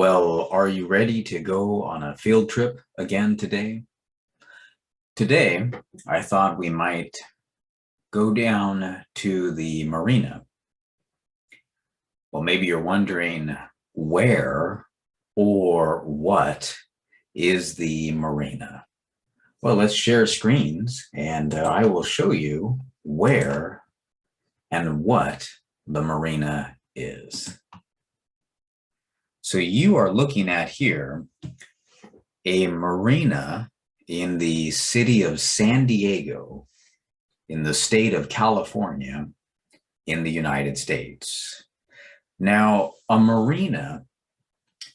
Well, are you ready to go on a field trip again today? Today, I thought we might go down to the marina. Well, maybe you're wondering where or what is the marina? Well, let's share screens and I will show you where and what the marina is. So you are looking at here a marina in the city of San Diego, in the state of California, in the United States. Now, a marina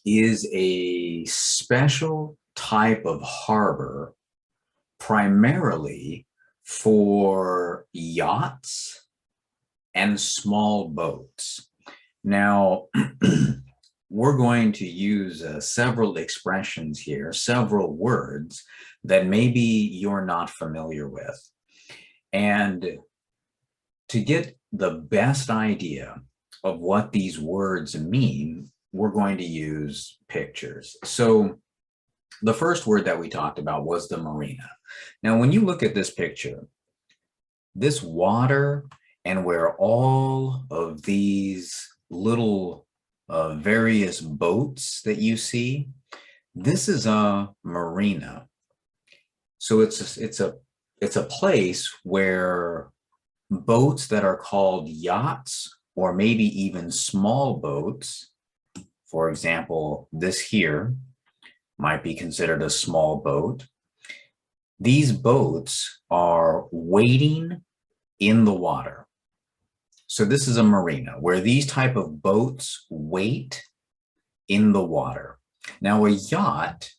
is a special type of harbor primarily for yachts and small boats. Now, we're going to use several expressions here, several words that maybe you're not familiar with. And to get the best idea of what these words mean, we're going to use pictures. So the first word that we talked about was the marina. Now, when you look at this picture, this water and where all of these little various boats that you see, this is a marina. So it's a place where boats that are called yachts or maybe even small boats, for example, this here might be considered a small boat. These boats are waiting in the water. So this is a marina where these type of boats wait in the water. Now a yacht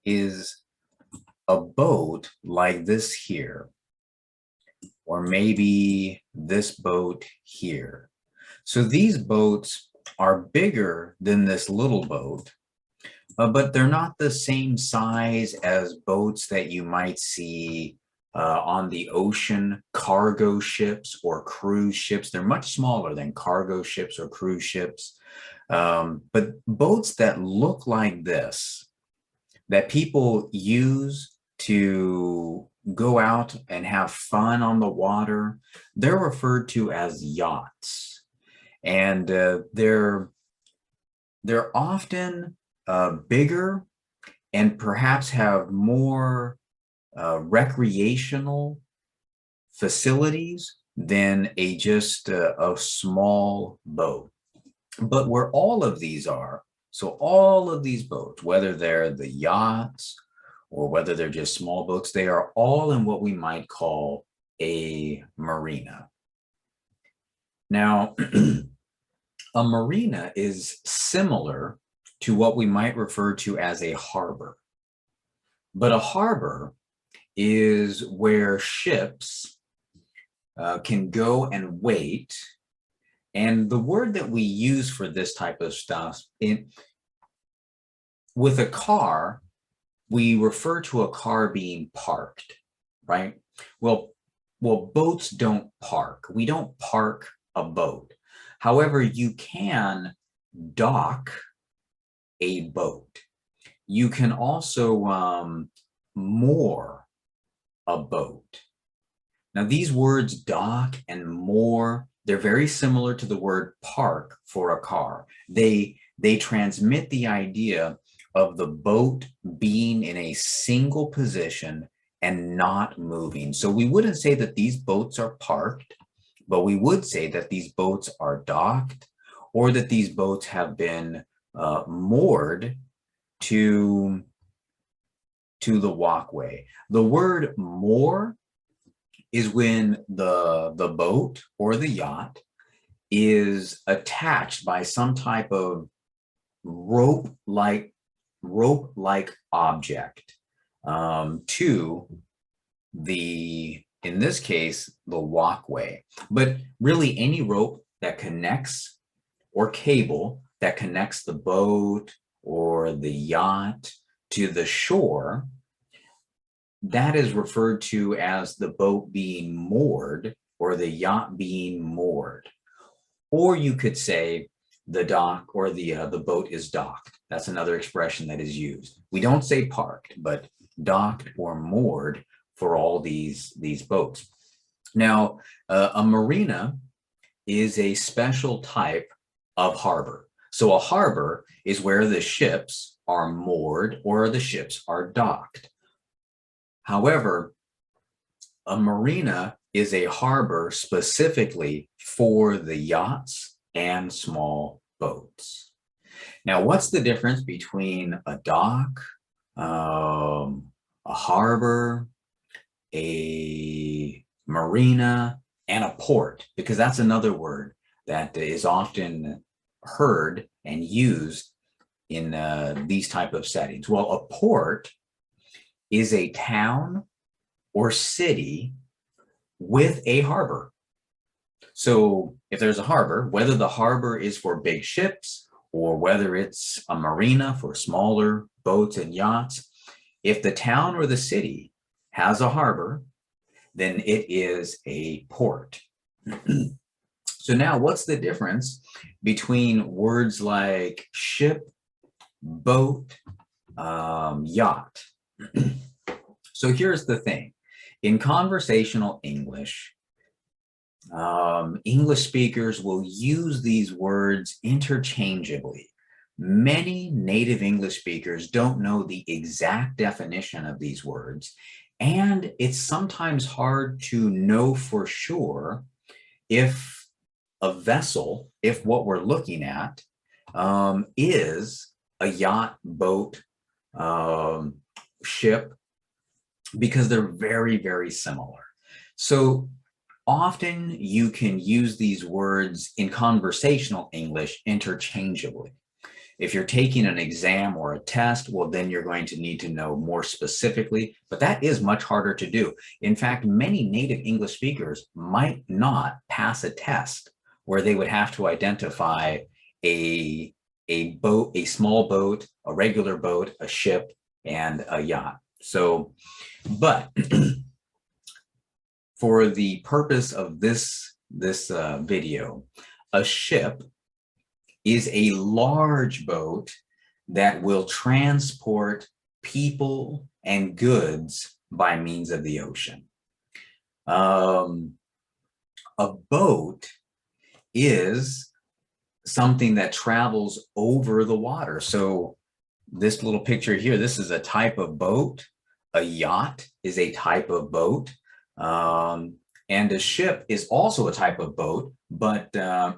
is a boat like this here, or maybe this boat here. So these boats are bigger than this little boat, but they're not the same size as boats that you might see on the ocean, cargo ships or cruise ships. They're much smaller than cargo ships or cruise ships. But boats that look like this, that people use to go out and have fun on the water, they're referred to as yachts. And they're often bigger and perhaps have more recreational facilities than just a small boat. But where all of these are, so all of these boats, whether they're the yachts or whether they're just small boats, they are all in what we might call a marina. Now, a marina is similar to what we might refer to as a harbor. But a harbor is where ships can go and wait. And the word that we use for this type of stuff, with a car, we refer to a car being parked, right? Well, boats don't park. We don't park a boat. However, you can dock a boat. You can also moor a boat. Now, these words dock and moor, they're very similar to the word park for a car. They transmit the idea of the boat being in a single position and not moving. So we wouldn't say that these boats are parked, but we would say that these boats are docked or that these boats have been moored to the walkway. The word moor is when the boat or the yacht is attached by some type of rope-like object to the, in this case, the walkway. But really any rope that connects or cable that connects the boat or the yacht to the shore, that is referred to as the boat being moored or the yacht being moored. Or you could say the dock or the boat is docked. That's another expression that is used. We don't say parked, but docked or moored for all these boats. Now, a marina is a special type of harbor. So a harbor is where the ships are moored or the ships are docked. However, a marina is a harbor specifically for the yachts and small boats. Now, what's the difference between a dock, a harbor, a marina, and a port? Because that's another word that is often heard and used in these type of settings. Well, a port is a town or city with a harbor. So if there's a harbor, whether the harbor is for big ships or whether it's a marina for smaller boats and yachts, if the town or the city has a harbor, then it is a port. So now what's the difference between words like ship, boat, yacht? So here's the thing. In conversational English, English speakers will use these words interchangeably. Many native English speakers don't know the exact definition of these words, and it's sometimes hard to know for sure if a vessel, if what we're looking at is a yacht, boat, ship, because they're very, very similar. So often you can use these words in conversational English interchangeably. If you're taking an exam or a test, well, then you're going to need to know more specifically, but that is much harder to do. In fact, many native English speakers might not pass a test where they would have to identify a boat, a small boat, a regular boat, a ship, and a yacht. So, but for the purpose of this video, a ship is a large boat that will transport people and goods by means of the ocean. A boat is something that travels over the water. So this little picture here, this is a type of boat. A yacht is a type of boat. And a ship is also a type of boat, but a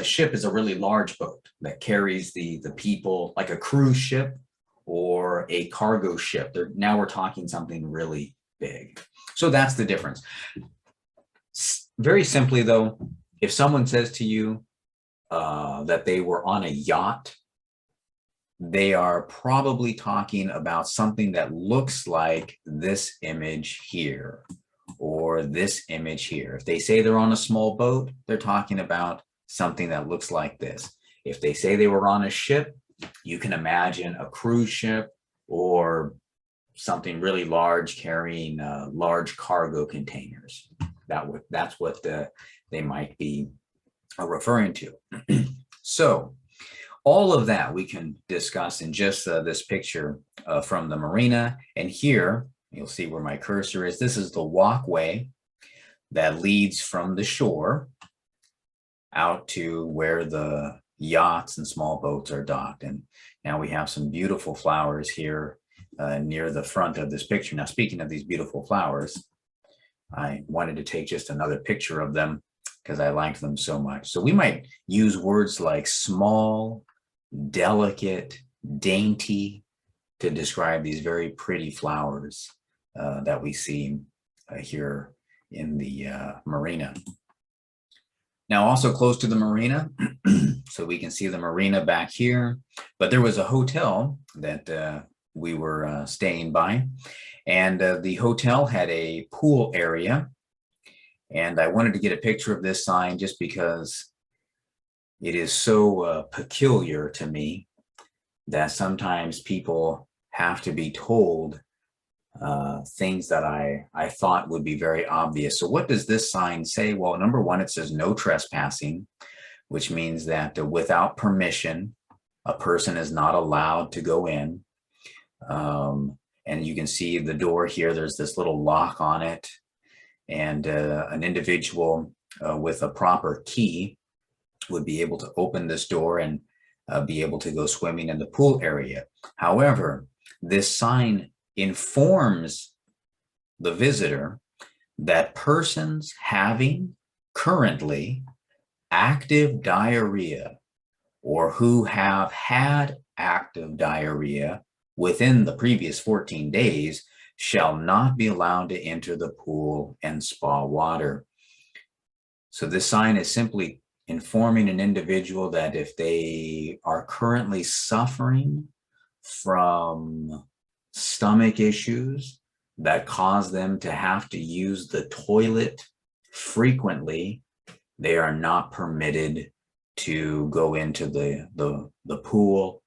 ship is a really large boat that carries the people, like a cruise ship or a cargo ship. Now we're talking something really big. So that's the difference. Very simply though, if someone says to you that they were on a yacht, they are probably talking about something that looks like this image here, or this image here. If they say they're on a small boat, they're talking about something that looks like this. If they say they were on a ship, you can imagine a cruise ship or something really large carrying large cargo containers. That's what they might be referring to. So all of that we can discuss in just this picture from the marina. And here, you'll see where my cursor is. This is the walkway that leads from the shore out to where the yachts and small boats are docked. And now we have some beautiful flowers here near the front of this picture. Now, speaking of these beautiful flowers, I wanted to take just another picture of them because I liked them so much. So we might use words like small, delicate, dainty to describe these very pretty flowers that we see here in the marina. Now, also close to the marina, so we can see the marina back here, but there was a hotel that we were staying by, and the hotel had a pool area, and I wanted to get a picture of this sign just because it is so peculiar to me that sometimes people have to be told things that I thought would be very obvious. So what does this sign say? Well, number one, it says no trespassing. which means that without permission, a person is not allowed to go in. And you can see the door here, there's this little lock on it, and an individual with a proper key would be able to open this door and be able to go swimming in the pool area. However, this sign informs the visitor that persons having currently active diarrhea or who have had active diarrhea within the previous 14 days shall not be allowed to enter the pool and spa water. So this sign is simply informing an individual that if they are currently suffering from stomach issues that cause them to have to use the toilet frequently, they are not permitted to go into the pool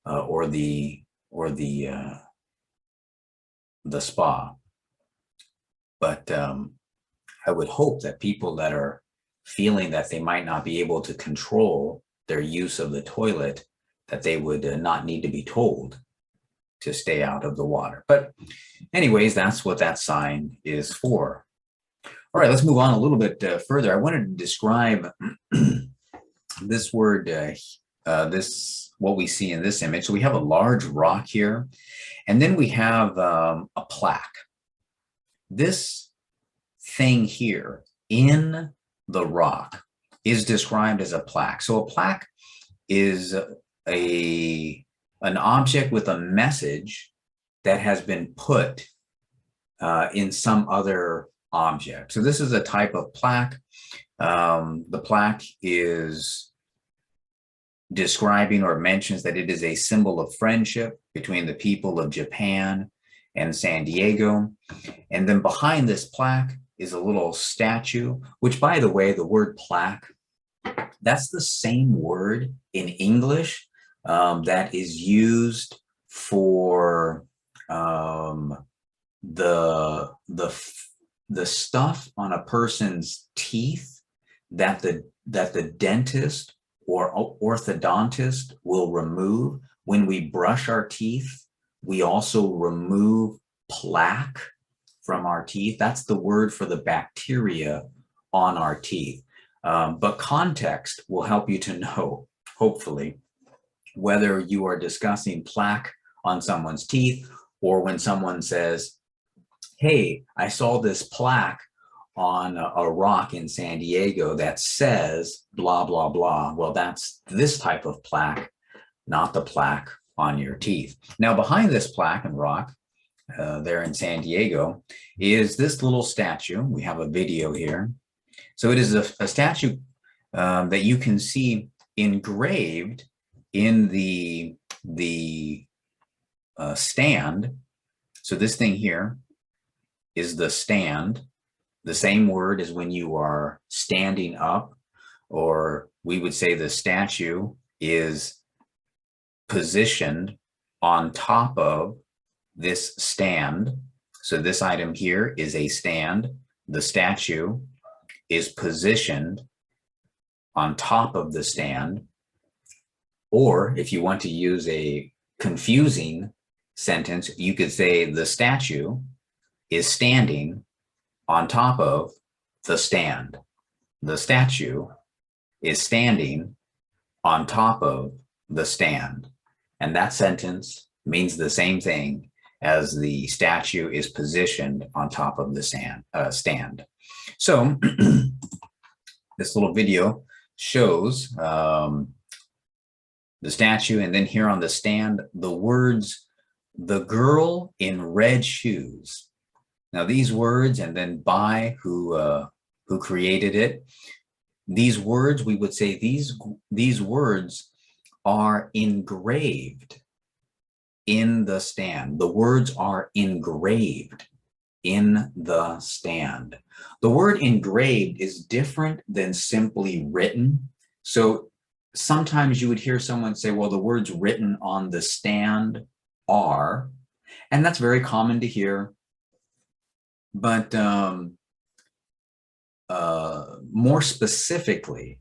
or the spa. But I would hope that people that are feeling that they might not be able to control their use of the toilet, that they would not need to be told to stay out of the water. But anyways, that's what that sign is for. All right, let's move on a little bit further. I wanted to describe this word, what we see in this image. So we have a large rock here, and then we have a plaque. This thing here in the rock is described as a plaque. So a plaque is an object with a message that has been put in some other object. So this is a type of plaque. The plaque is describing or mentions that it is a symbol of friendship between the people of Japan and San Diego. And then behind this plaque is a little statue, which, by the way, the word plaque, that's the same word in English that is used for the stuff on a person's teeth that the dentist or orthodontist will remove. When we brush our teeth, we also remove plaque from our teeth. That's the word for the bacteria on our teeth. But context will help you to know, hopefully, whether you are discussing plaque on someone's teeth or when someone says, hey, I saw this plaque on a rock in San Diego that says blah, blah, blah. Well, that's this type of plaque, not the plaque on your teeth. Now, behind this plaque and rock there in San Diego is this little statue. We have a video here. So it is a statue that you can see engraved in the stand. So this thing here is the stand. The same word as when you are standing up, or we would say the statue is positioned on top of this stand. So this item here is a stand. The statue is positioned on top of the stand. Or if you want to use a confusing sentence, you could say the statue is standing on top of the stand. The statue is standing on top of the stand. And that sentence means the same thing as the statue is positioned on top of the stand. So this little video shows the statue, and then here on the stand, the words, "the girl in red shoes." Now these words, and then by who created it, these words, we would say these words are engraved in the stand. The words are engraved in the stand. The word engraved is different than simply written. So sometimes you would hear someone say, well, the words written on the stand are, and that's very common to hear. But more specifically,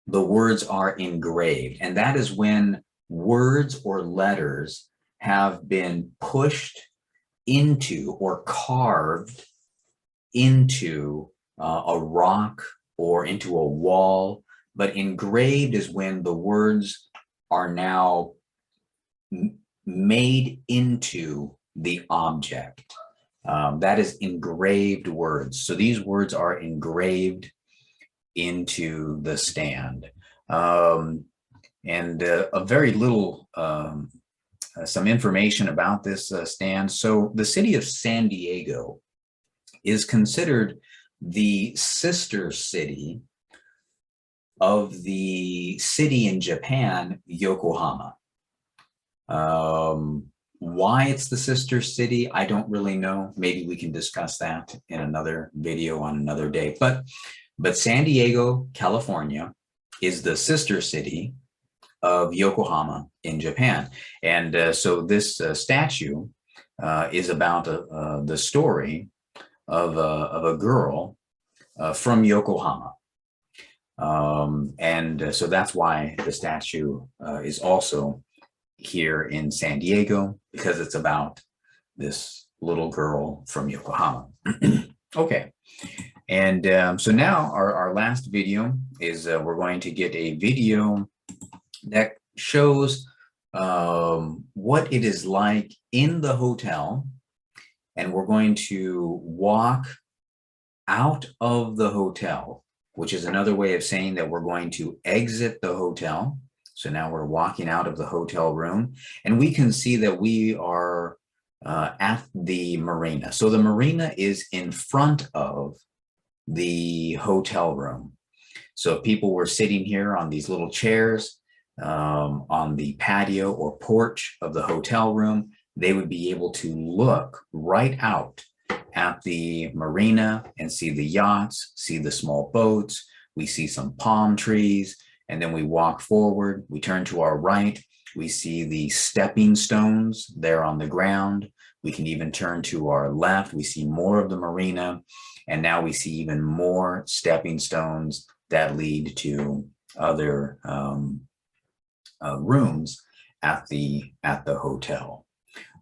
the words are engraved. And that is when words or letters have been pushed into or carved into a rock or into a wall. But engraved is when the words are now made into the object. That is engraved words. So these words are engraved into the stand. And a very little, some information about this stand. So the city of San Diego is considered the sister city of the city in Japan, Yokohama. Why it's the sister city, I don't really know. Maybe we can discuss that in another video on another day. But San Diego, California is the sister city of Yokohama in Japan. And so this statue is about the story of a girl from Yokohama. And so that's why the statue is also here in San Diego, because it's about this little girl from Yokohama. Okay. And so now our last video is we're going to get a video that shows what it is like in the hotel. And we're going to walk out of the hotel, which is another way of saying that we're going to exit the hotel. So now we're walking out of the hotel room, and we can see that we are at the marina. So the marina is in front of the hotel room. So if people were sitting here on these little chairs on the patio or porch of the hotel room, they would be able to look right out at the marina and see the yachts, see the small boats. We see some palm trees, and then we walk forward. We turn to our right. We see the stepping stones there on the ground. We can even turn to our left. We see more of the marina. And now we see even more stepping stones that lead to other rooms at the hotel.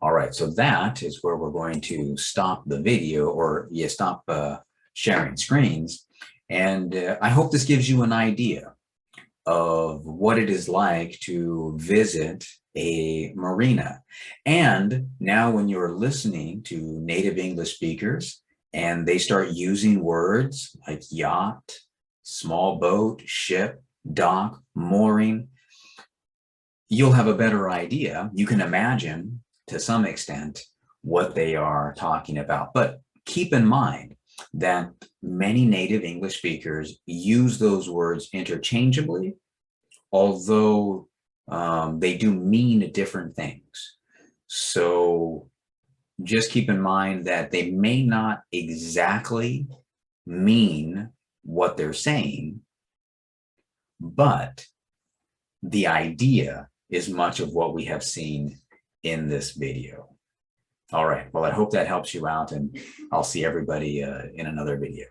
All right, so that is where we're going to stop the video, or stop sharing screens. And I hope this gives you an idea of what it is like to visit a marina. And now when you're listening to native English speakers and they start using words like yacht, small boat, ship, dock, mooring, you'll have a better idea. You can imagine to some extent what they are talking about. But keep in mind that many native English speakers use those words interchangeably, although they do mean different things. So just keep in mind that they may not exactly mean what they're saying, but the idea is much of what we have seen in this video. All right, well, I hope that helps you out, and I'll see everybody in another video.